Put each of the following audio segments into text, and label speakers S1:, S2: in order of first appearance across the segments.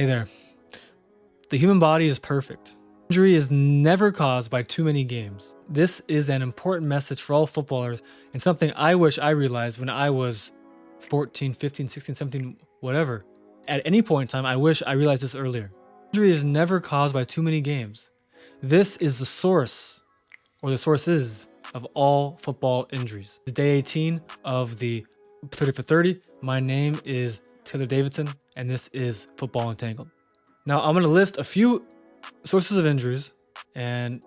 S1: Hey there. The human body is perfect. Injury is never caused by too many games. This is an important message for all footballers and something I wish I realized when I was 14, 15, 16, 17, whatever. At any point in time, I wish I realized this earlier. Injury is never caused by too many games. This is the source, or the sources, of all football injuries. It's day 18 of the 30 for 30. My name is Taylor Davidson, and this is Football Entangled. Now, I'm going to list a few sources of injuries, and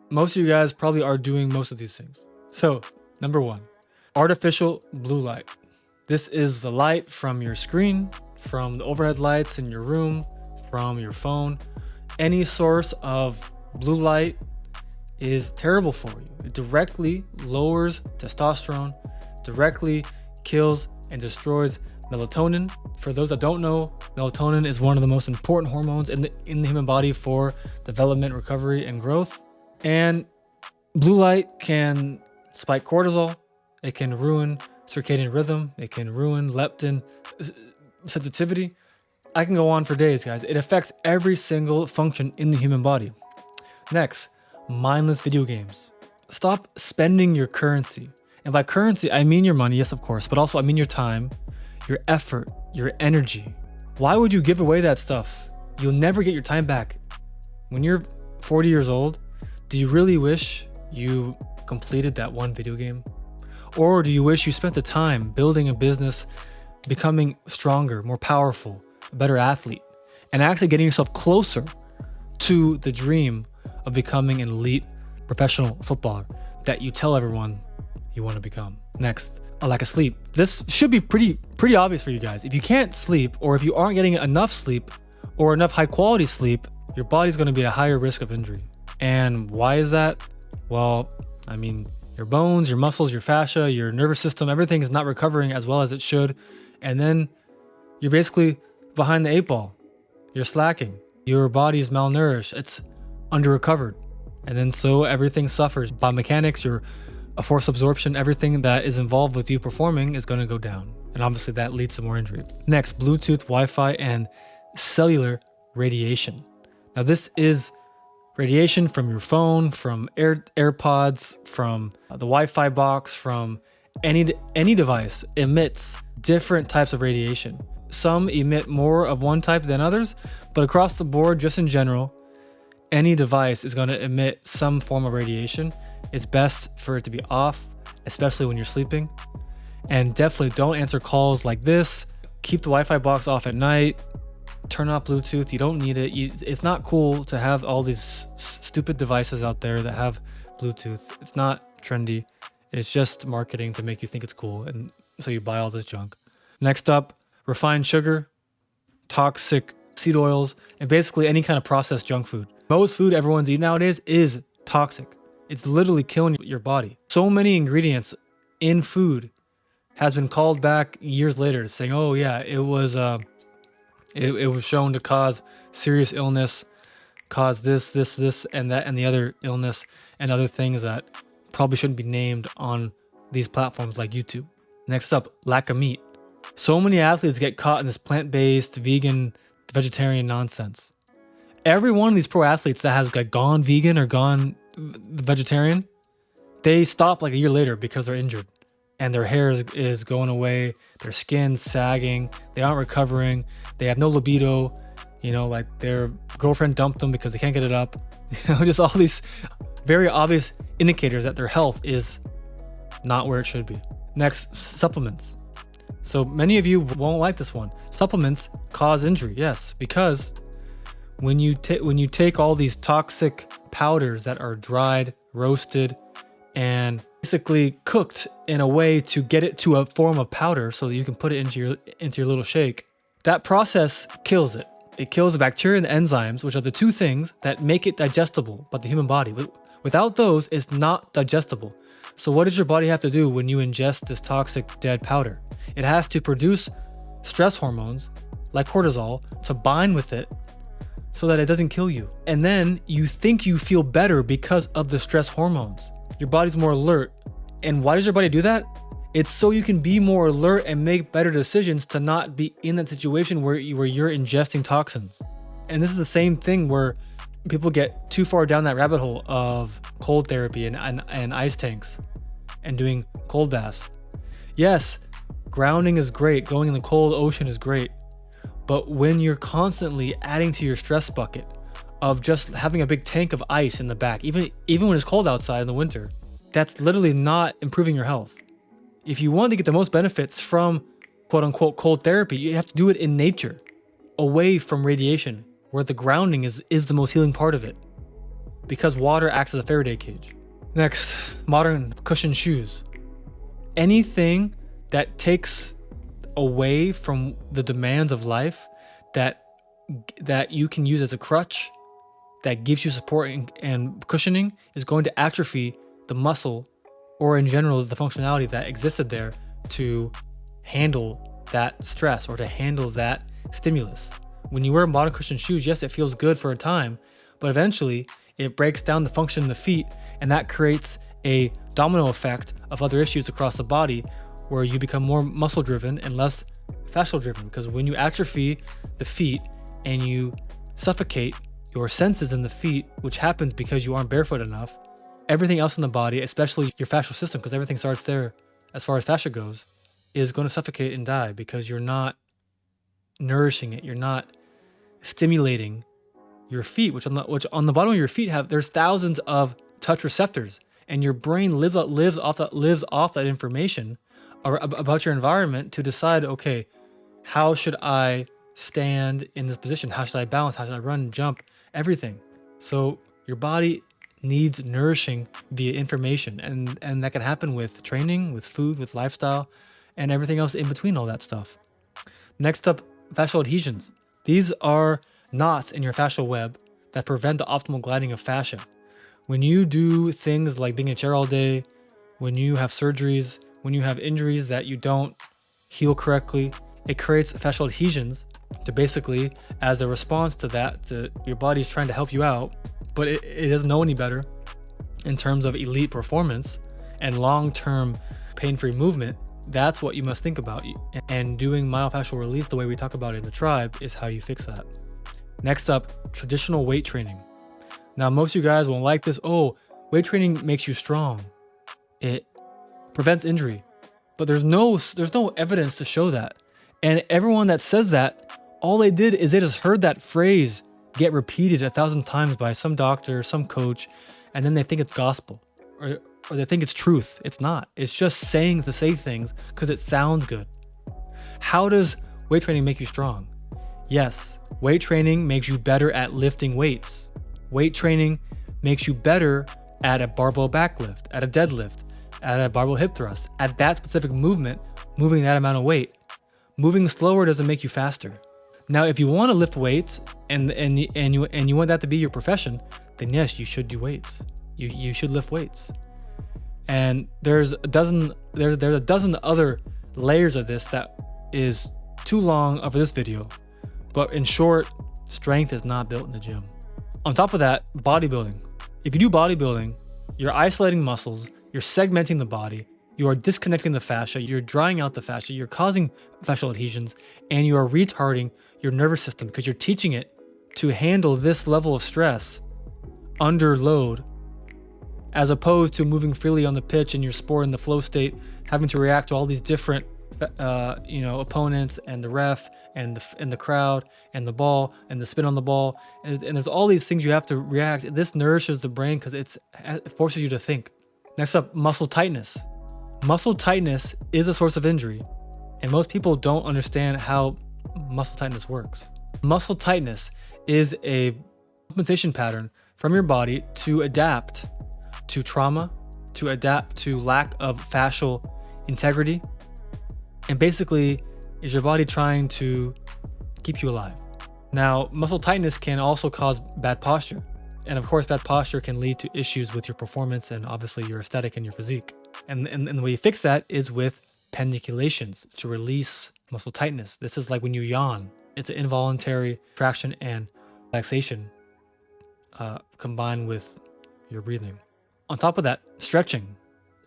S1: most of you guys probably are doing most of these things. So, number one, artificial blue light. This is the light from your screen, from the overhead lights in your room, from your phone. Any source of blue light is terrible for you. It directly lowers testosterone, directly kills and destroys melatonin. For those that don't know, melatonin is one of the most important hormones in the human body for development, recovery, and growth. And blue light can spike cortisol. It can ruin circadian rhythm. It can ruin leptin sensitivity. I can go on for days, guys. It affects every single function in the human body. Next, mindless video games. Stop spending your currency. And by currency, I mean your money, yes, of course, but also I mean your time, your effort, your energy. Why would you give away that stuff? You'll never get your time back. When you're 40 years old, do you really wish you completed that one video game? Or do you wish you spent the time building a business, becoming stronger, more powerful, a better athlete, and actually getting yourself closer to the dream of becoming an elite professional footballer that you tell everyone you want to become? Next, a lack of sleep. This should be pretty obvious for you guys. If you can't sleep, or if you aren't getting enough sleep or enough high quality sleep, your body's going to be at a higher risk of injury. And why is that? Well, I mean, your bones, your muscles, your fascia, your nervous system, everything is not recovering as well as it should. And then you're basically behind the 8 ball. You're slacking. Your body is malnourished. It's under-recovered. And then so everything suffers. Biomechanics, your force absorption, everything that is involved with you performing is going to go down. And obviously that leads to more injury. Next, Bluetooth, Wi-Fi, and cellular radiation. Now this is radiation from your phone, from AirPods, from the Wi-Fi box, from any device emits different types of radiation. Some emit more of one type than others, but across the board, just in general, any device is going to emit some form of radiation. It's best for it to be off, especially when you're sleeping. And definitely don't answer calls like this. Keep the Wi-Fi box off at night. Turn off Bluetooth. You don't need it. It's not cool to have all these stupid devices out there that have Bluetooth. It's not trendy. It's just marketing to make you think it's cool. And so you buy all this junk. Next up, refined sugar, toxic seed oils, and basically any kind of processed junk food. Most food everyone's eating nowadays is toxic. It's literally killing your body. So many ingredients in food has been called back years later saying, oh yeah, it was shown to cause serious illness, cause this, and that, and the other illness, and other things that probably shouldn't be named on these platforms like YouTube. Next up, lack of meat. So many athletes get caught in this plant-based, vegan, vegetarian nonsense. Every one of these pro athletes that has gone vegan or gone vegetarian, they stop like a year later because they're injured and their hair is going away, their skin's sagging, they aren't recovering, they have no libido, like their girlfriend dumped them because they can't get it up. Just all these very obvious indicators that their health is not where it should be. Next, supplements. So many of you won't like this one. Supplements cause injury, yes, because when you take all these toxic powders that are dried, roasted, and basically cooked in a way to get it to a form of powder so that you can put it into your little shake, that process kills it. It kills the bacteria and the enzymes, which are the two things that make it digestible by the human body. Without those, it's not digestible. So what does your body have to do when you ingest this toxic dead powder? It has to produce stress hormones like cortisol to bind with it so that it doesn't kill you. And then you think you feel better because of the stress hormones. Your body's more alert. And why does your body do that? It's so you can be more alert and make better decisions to not be in that situation where you're ingesting toxins. And this is the same thing where people get too far down that rabbit hole of cold therapy and ice tanks and doing cold baths. Yes, grounding is great. Going in the cold ocean is great. But when you're constantly adding to your stress bucket of just having a big tank of ice in the back, even when it's cold outside in the winter, that's literally not improving your health. If you want to get the most benefits from quote unquote cold therapy, you have to do it in nature, away from radiation, where the grounding is the most healing part of it, because water acts as a Faraday cage. Next, modern cushioned shoes. Anything that takes away from the demands of life that you can use as a crutch, that gives you support and cushioning, is going to atrophy the muscle, or in general the functionality that existed there to handle that stress or to handle that stimulus. When you wear modern cushioned shoes, yes, it feels good for a time, but eventually it breaks down the function of the feet, and that creates a domino effect of other issues across the body where you become more muscle driven and less fascial driven. Because when you atrophy the feet and you suffocate your senses in the feet, which happens because you aren't barefoot enough, everything else in the body, especially your fascial system, because everything starts there as far as fascia goes, is going to suffocate and die because you're not nourishing it. You're not stimulating your feet, which on the bottom of your feet there's thousands of touch receptors, and your brain lives off that information about your environment to decide, okay, how should I stand in this position? How should I balance? How should I run, jump, everything? So your body needs nourishing via information, and that can happen with training, with food, with lifestyle, and everything else in between all that stuff. Next up, fascial adhesions. These are knots in your fascial web that prevent the optimal gliding of fascia. When you do things like being in a chair all day, when you have surgeries, when you have injuries that you don't heal correctly, it creates fascial adhesions to basically, as a response to that, your body's trying to help you out, but it doesn't know any better in terms of elite performance and long-term pain-free movement. That's what you must think about. And doing myofascial release the way we talk about it in the tribe is how you fix that. Next up, traditional weight training. Now, most of you guys won't like this. Oh, weight training makes you strong. It prevents injury. But there's no evidence to show that. And everyone that says that, all they did is they just heard that phrase get repeated 1,000 times by some doctor, some coach, and then they think it's gospel, or they think it's truth. It's not. It's just saying to say things because it sounds good. How does weight training make you strong? Yes, weight training makes you better at lifting weights. Weight training makes you better at a barbell back lift, at a deadlift, at a barbell hip thrust, at that specific movement, moving that amount of weight. Moving slower doesn't make you faster. Now, if you want to lift weights and you want that to be your profession, then yes, you should do weights. You should lift weights. And there's a dozen other layers of this that is too long for this video. But in short, strength is not built in the gym. On top of that, bodybuilding. If you do bodybuilding, you're isolating muscles, you're segmenting the body, you are disconnecting the fascia, you're drying out the fascia, you're causing fascial adhesions, and you are retarding your nervous system because you're teaching it to handle this level of stress under load, as opposed to moving freely on the pitch in your sport in the flow state, having to react to all these different opponents and the ref and the crowd and the ball and the spin on the ball, and there's all these things you have to react. This nourishes the brain because it forces you to think. Next up, muscle tightness. Muscle tightness is a source of injury, and most people don't understand how muscle tightness works. Muscle tightness is a compensation pattern from your body to adapt to trauma, to adapt to lack of fascial integrity, and basically is your body trying to keep you alive. Now, muscle tightness can also cause bad posture, and of course bad posture can lead to issues with your performance and obviously your aesthetic and your physique. And the way you fix that is with peniculations to release muscle tightness. This is like when you yawn. It's an involuntary traction and relaxation combined with your breathing. On top of that, stretching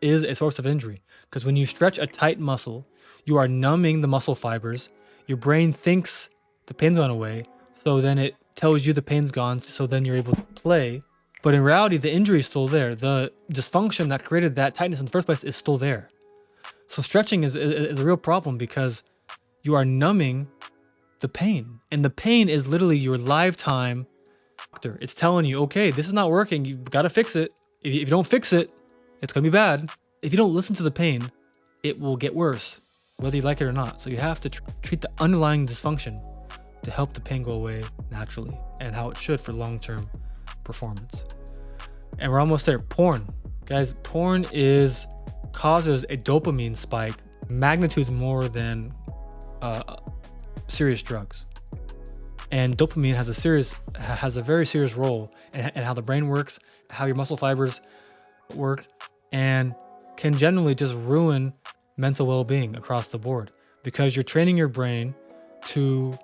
S1: is a source of injury, because when you stretch a tight muscle, you are numbing the muscle fibers. Your brain thinks the pain's gone away, so then it tells you the pain's gone, so then you're able to play. But in reality, the injury is still there. The dysfunction that created that tightness in the first place is still there. So stretching is a real problem because you are numbing the pain. And the pain is literally your lifetime doctor. It's telling you, okay, this is not working. You've got to fix it. If you don't fix it, it's going to be bad. If you don't listen to the pain, it will get worse, whether you like it or not. So you have to treat the underlying dysfunction to help the pain go away naturally, and how it should for long-term performance. And we're almost there. Porn. Guys, porn causes a dopamine spike magnitudes more than serious drugs. And dopamine has a very serious role in how the brain works, how your muscle fibers work, and can generally just ruin mental well-being across the board, because you're training your brain to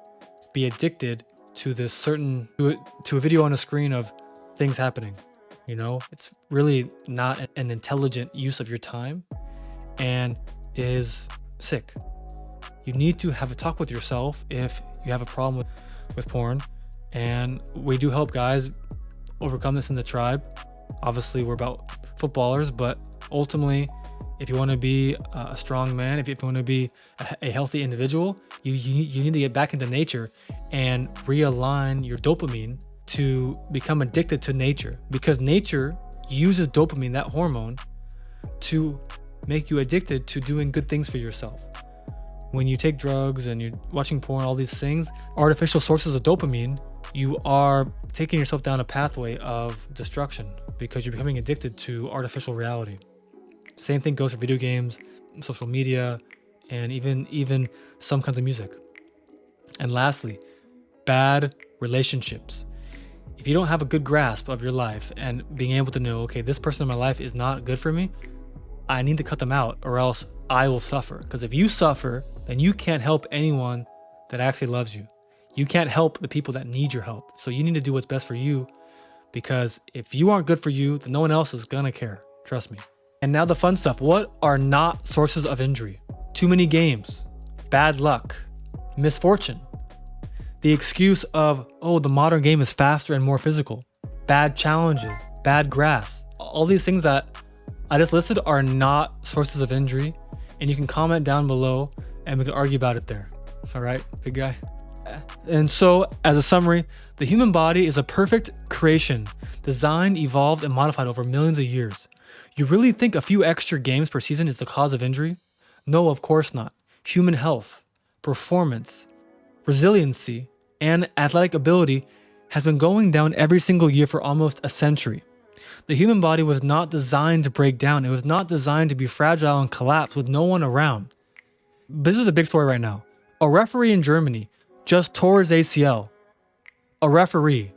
S1: be addicted to this to a video on a screen of things happening. You know, it's really not an intelligent use of your time and is sick. You need to have a talk with yourself if you have a problem with porn. And we do help guys overcome this in the tribe. Obviously, we're about footballers, but ultimately, if you want to be a strong man, if you want to be a healthy individual, you need to get back into nature and realign your dopamine to become addicted to nature, because nature uses dopamine, that hormone, to make you addicted to doing good things for yourself. When you take drugs and you're watching porn, all these things, artificial sources of dopamine, you are taking yourself down a pathway of destruction because you're becoming addicted to artificial reality. Same thing goes for video games, social media, and even some kinds of music. And lastly, bad relationships. If you don't have a good grasp of your life and being able to know, okay, this person in my life is not good for me, I need to cut them out or else I will suffer. Because if you suffer, then you can't help anyone that actually loves you. You can't help the people that need your help. So you need to do what's best for you, because if you aren't good for you, then no one else is gonna care. Trust me. And now the fun stuff. What are not sources of injury? Too many games, bad luck, misfortune. The excuse of, oh, the modern game is faster and more physical, bad challenges, bad grass. All these things that I just listed are not sources of injury, and you can comment down below and we can argue about it there. All right, big guy. And so, as a summary, the human body is a perfect creation, designed, evolved, and modified over millions of years. You really think a few extra games per season is the cause of injury? No, of course not. Human health, performance, resiliency, and athletic ability has been going down every single year for almost a century. The human body was not designed to break down. It was not designed to be fragile and collapse with no one around. This is a big story right now. A referee in Germany just tore his ACL. A referee.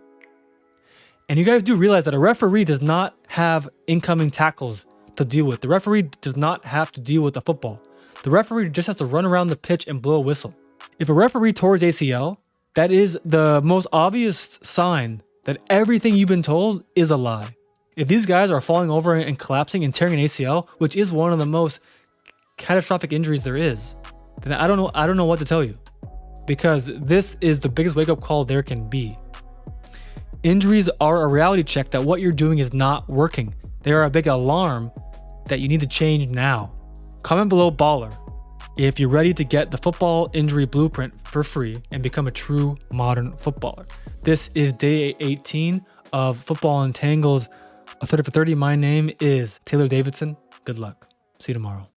S1: And you guys do realize that a referee does not have incoming tackles to deal with. The referee does not have to deal with the football. The referee just has to run around the pitch and blow a whistle. If a referee tore his ACL, that is the most obvious sign that everything you've been told is a lie. If these guys are falling over and collapsing and tearing an ACL, which is one of the most catastrophic injuries there is, then I don't know what to tell you, because this is the biggest wake-up call there can be. Injuries are a reality check that what you're doing is not working. They are a big alarm that you need to change now. Comment below baller if you're ready to get the football injury blueprint for free and become a true modern footballer. This is day 18 of Football Entangled's 30 for 30. My name is Taylor Davidson. Good luck. See you tomorrow.